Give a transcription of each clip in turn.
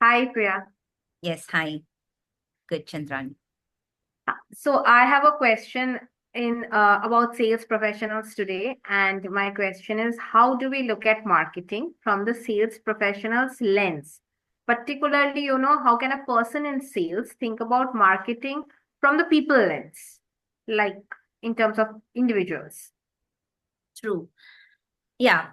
Hi, Priya. Yes, hi. Good, Chandran. So I have a question in about sales professionals today, and my question is, how do we look at marketing from the sales professional's lens? Particularly, how can a person in sales think about marketing from the people lens, like in terms of individuals? True. Yeah,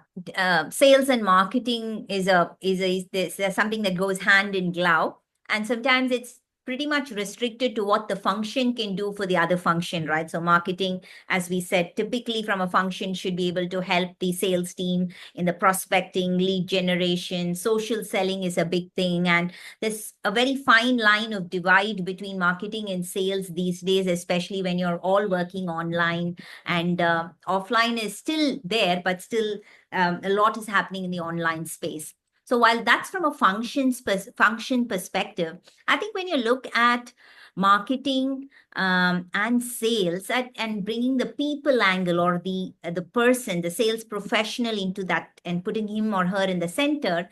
sales and marketing is something that goes hand in glove, and sometimes it's pretty much restricted to what the function can do for the other function, right? So marketing, as we said, typically from a function should be able to help the sales team in the prospecting, lead generation, social selling is a big thing, and there's a very fine line of divide between marketing and sales these days, especially when you're all working online and offline is still there, but still a lot is happening in the online space. So while that's from a function perspective, I think when you look at marketing and sales and bringing the people angle or the person, the sales professional into that and putting him or her in the center,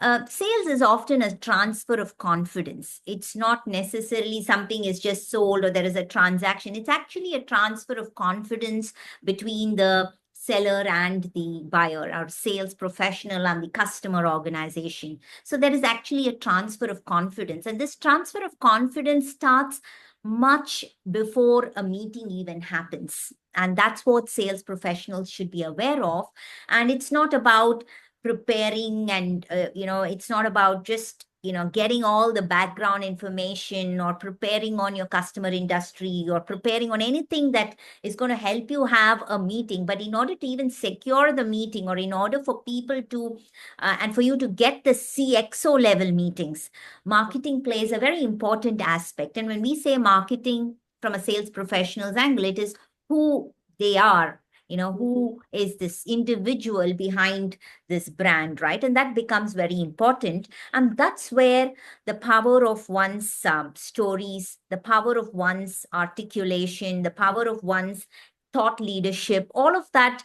sales is often a transfer of confidence. It's not necessarily something is just sold or there is a transaction. It's actually a transfer of confidence between the seller and the buyer, our sales professional and the customer organization. So there is actually a transfer of confidence. And this transfer of confidence starts much before a meeting even happens. And that's what sales professionals should be aware of. And it's not about preparing and it's not about just getting all the background information or preparing on your customer industry or preparing on anything that is going to help you have a meeting. But in order to even secure the meeting, or in order for people to and for you to get the CXO level meetings, marketing plays a very important aspect. And when we say marketing from a sales professional's angle, it is who they are, who is this individual behind this brand, right? And that becomes very important. And that's where the power of one's stories, the power of one's articulation, the power of one's thought leadership, all of that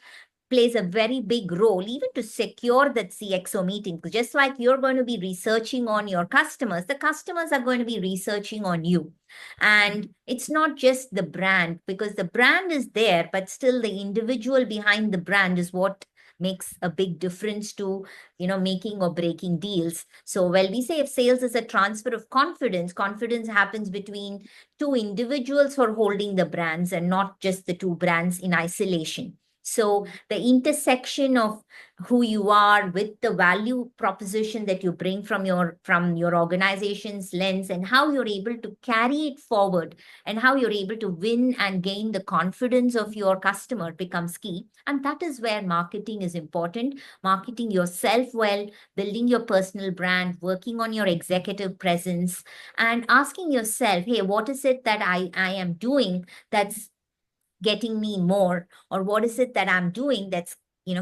plays a very big role even to secure that CXO meeting. Because just like you're going to be researching on your customers, the customers are going to be researching on you. And it's not just the brand, because the brand is there, but still the individual behind the brand is what makes a big difference to making or breaking deals. So when we say if sales is a transfer of confidence happens between two individuals who are holding the brands and not just the two brands in isolation. So the intersection of who you are with the value proposition that you bring from your organization's lens, and how you're able to carry it forward, and how you're able to win and gain the confidence of your customer becomes key. And that is where marketing is important. Marketing yourself well, building your personal brand, working on your executive presence, and asking yourself, hey, what is it that I am doing that's getting me more, or what is it that I'm doing that's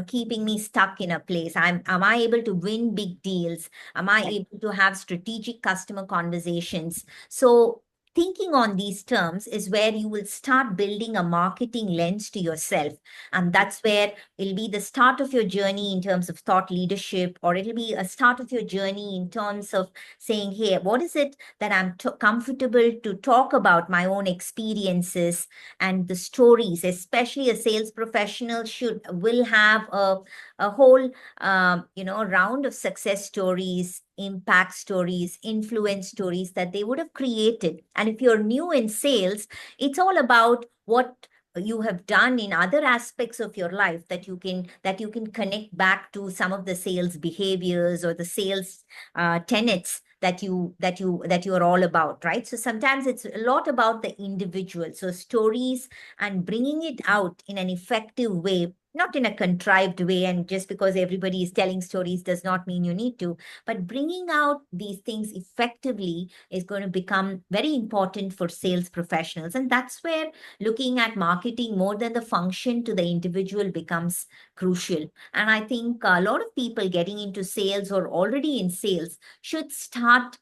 keeping me stuck in a place? Am I able to win big deals? Am I able to have strategic customer conversations? So thinking on these terms is where you will start building a marketing lens to yourself. And that's where it'll be the start of your journey in terms of thought leadership, or it'll be a start of your journey in terms of saying, hey, what is it that I'm comfortable to talk about my own experiences and the stories? Especially a sales professional will have a whole round of success stories, impact stories, influence stories that they would have created. And if you're new in sales, it's all about what you have done in other aspects of your life that you can connect back to some of the sales behaviors or the sales tenets that you are all about, right? So sometimes it's a lot about the individual. So stories and bringing it out in an effective way, not in a contrived way. And just because everybody is telling stories does not mean you need to, but bringing out these things effectively is going to become very important for sales professionals. And that's where looking at marketing more than the function to the individual becomes crucial. And I think a lot of people getting into sales or already in sales should start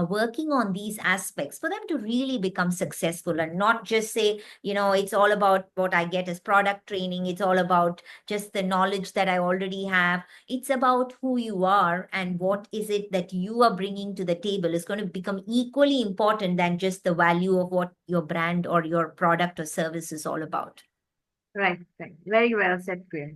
working on these aspects for them to really become successful, and not just say, it's all about what I get as product training. It's all about just the knowledge that I already have. It's about who you are and what is it that you are bringing to the table is going to become equally important than just the value of what your brand or your product or service is all about. Right, right. Very well said, Priya.